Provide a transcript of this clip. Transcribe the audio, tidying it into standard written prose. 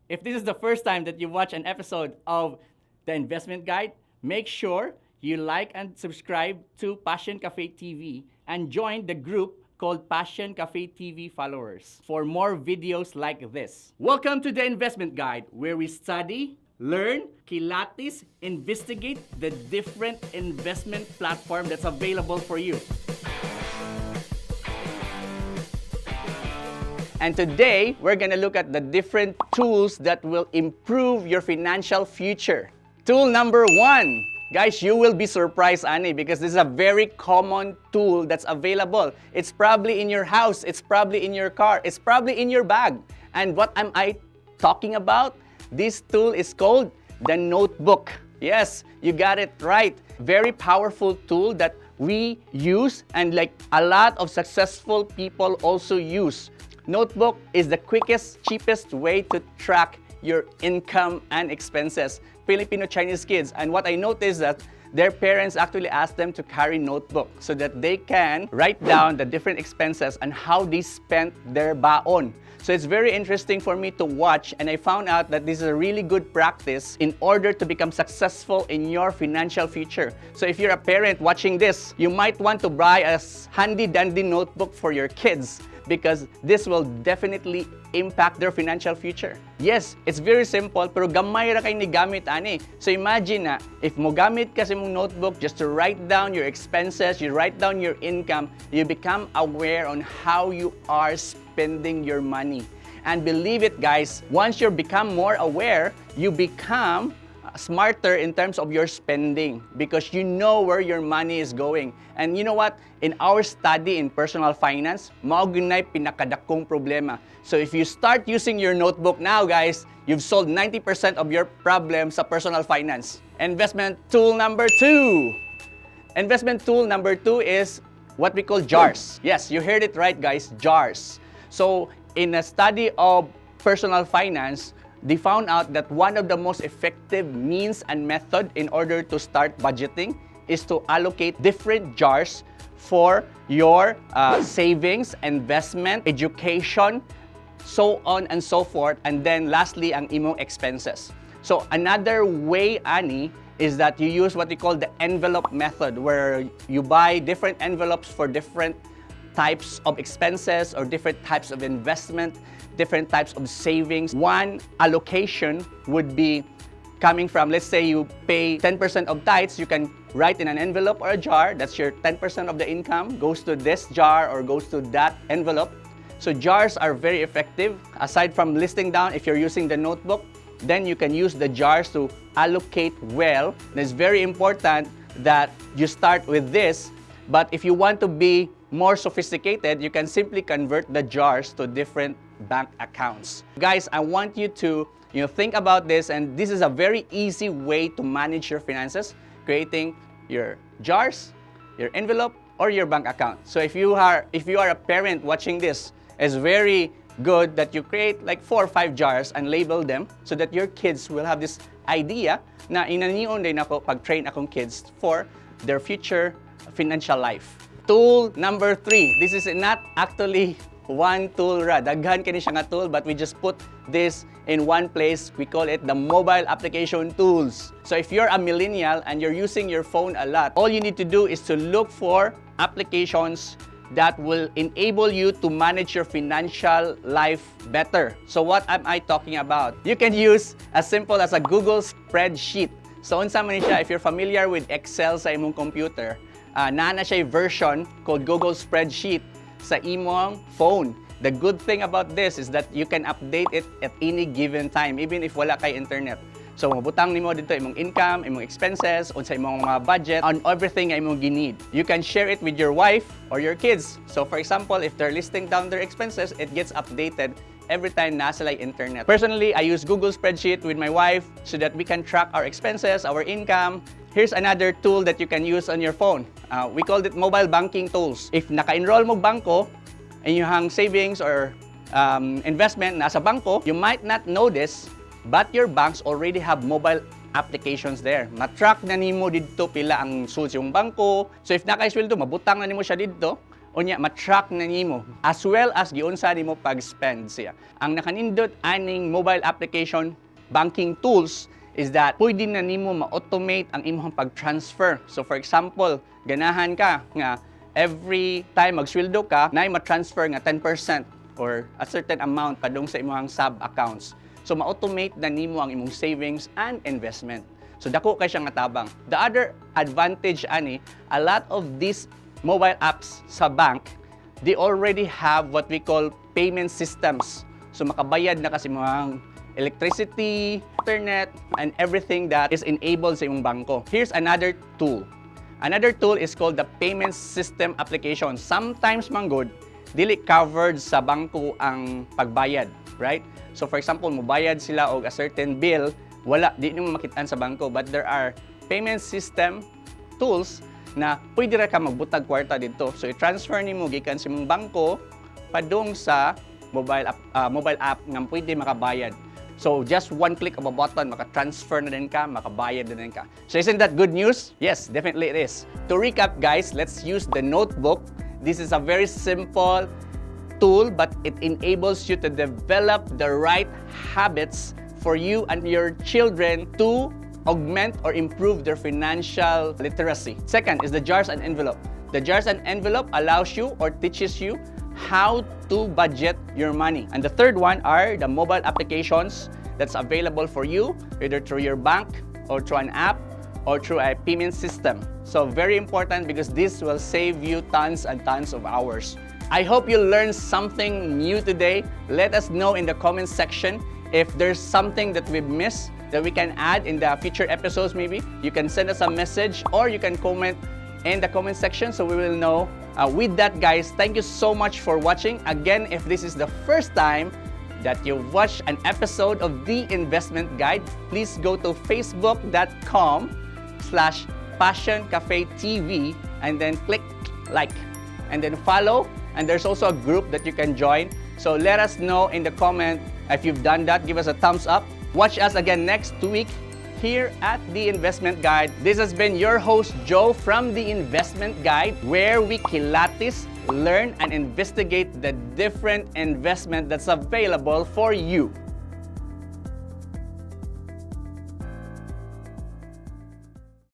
If this is the first time that you watch an episode of The Investment Guide, make sure you like and subscribe to Passion Cafe TV and join the group called Passion Cafe TV Followers for more videos like this. Welcome to The Investment Guide, where we study, learn, kilatis, investigate the different investment platform that's available for you. And today, we're gonna look at the different tools that will improve your financial future. Tool number 1. Guys, you will be surprised, Ani, because this is a very common tool that's available. It's probably in your house, it's probably in your car, it's probably in your bag. And what am I talking about? This tool is called the notebook. Yes, you got it right. Very powerful tool that we use and like a lot of successful people also use. Notebook is the quickest, cheapest way to track your income and expenses. Filipino-Chinese kids, and what I noticed that their parents actually ask them to carry notebook so that they can write down the different expenses and how they spent their baon. So it's very interesting for me to watch, and I found out that this is a really good practice in order to become successful in your financial future. So if you're a parent watching this, you might want to buy a handy-dandy notebook for your kids because this will definitely impact their financial future. Yes, it's very simple, pero gamay ra kay ni gamit ani. So imagine na, if mo gamit kasi mong notebook just to write down your expenses, you write down your income, you become aware on how you are spending your money. And believe it guys, once you become more aware, you become smarter in terms of your spending because you know where your money is going. And you know what? In our study in personal finance, mao gunay pinakadakong problema. So if you start using your notebook now, guys, you've solved 90% of your problems sa personal finance. Investment tool number 2. Investment tool number 2 is what we call jars. Yes, you heard it right, guys, jars. So in a study of personal finance, they found out that one of the most effective means and method in order to start budgeting is to allocate different jars for your savings, investment, education, so on and so forth, and then lastly, ang imong expenses. So another way, Ani, is that you use what we call the envelope method, where you buy different envelopes for different types of expenses or different types of investment, different types of savings. One allocation would be coming from, let's say you pay 10% of tithes, you can write in an envelope or a jar, that's your 10% of the income, goes to this jar or goes to that envelope. So jars are very effective. Aside from listing down, if you're using the notebook, then you can use the jars to allocate well. And it's very important that you start with this, but if you want to be more sophisticated, you can simply convert the jars to different bank accounts. Guys, I want you to think about this, and this is a very easy way to manage your finances, creating your jars, your envelope, or your bank account. So if you are a parent watching this, it's very good that you create like 4 or 5 jars and label them so that your kids will have this idea na inanion din ako pag-train akong kids for their future financial life. Tool number 3. This is not actually one tool ra. Daghan kini siya nga tool, but we just put this in one place. We call it the mobile application tools. So if you're a millennial and you're using your phone a lot, all you need to do is to look for applications that will enable you to manage your financial life better. So what am I talking about? You can use as simple as a Google spreadsheet. So unsa man siya, if you're familiar with Excel sa imong computer, na siya version called Google Spreadsheet sa imong phone. The good thing about this is that you can update it at any given time, even if wala kay internet. So mabutang nimo dito imong income, imong expenses, unsa imong mga budget, on everything nga imong need. You can share it with your wife or your kids. So for example, if they're listing down their expenses, it gets updated every time nasa like internet. Personally, I use Google Spreadsheet with my wife so that we can track our expenses, our income. Here's another tool that you can use on your phone. We called it mobile banking tools. If naka-enroll mo bangko, and you hang savings or investment nasa bangko, you might not know this, but your banks already have mobile applications there. Matrack na nimo dito pila ang suls yung bangko. So if naka-sweldo, mabutang na nimo siya dito. Unya, matrack na nimo as well as giunsa nimo pag-spend siya. Ang nakanindot aning mobile application banking tools is that pwede na nimo ma-automate ang imong pag-transfer. So for example, ganahan ka nga every time magsweldo ka, na ma-transfer nga 10% or a certain amount padung sa imong sub-accounts. So ma-automate na nimo ang imong savings and investment. So dako kay siya nga tabang. The other advantage ani, a lot of these mobile apps sa bank, they already have what we call payment systems. So makabayad na kasi mga electricity, internet, and everything that is enabled sa imong bangko. Here's another tool. Another tool is called the payment system application. Sometimes manggod, dili covered sa bangko ang pagbayad, right? So for example, mubayad sila og a certain bill, wala, di nyo makitaan sa bangko. But there are payment system tools na pwede ra ka magbutag kwarta dito. So i-transfer nimo gikan sa imong bangko padung sa mobile app nga pwede makabayad. So just one click of a button, maka-transfer na din ka, makabayad na din ka. So isn't that good news? Yes, definitely it is. To recap guys, let's use the notebook. This is a very simple tool, but it enables you to develop the right habits for you and your children to augment or improve their financial literacy. Second is the jars and envelope. The jars and envelope allows you or teaches you how to budget your money. And the third one are the mobile applications that's available for you, either through your bank or through an app or through a payment system. So very important because this will save you tons and tons of hours. I hope you learned something new today. Let us know in the comment section if there's something that we've missed that we can add in the future episodes maybe. You can send us a message or you can comment in the comment section so we will know. With that guys, thank you so much for watching. Again, if this is the first time that you watched an episode of The Investment Guide, please go to facebook.com/PassionCafeTV and then click like and then follow. And there's also a group that you can join. So let us know in the comment if you've done that. Give us a thumbs up. Watch us again next week here at The Investment Guide. This has been your host, Joe from The Investment Guide, where we kilatis, learn, and investigate the different investment that's available for you.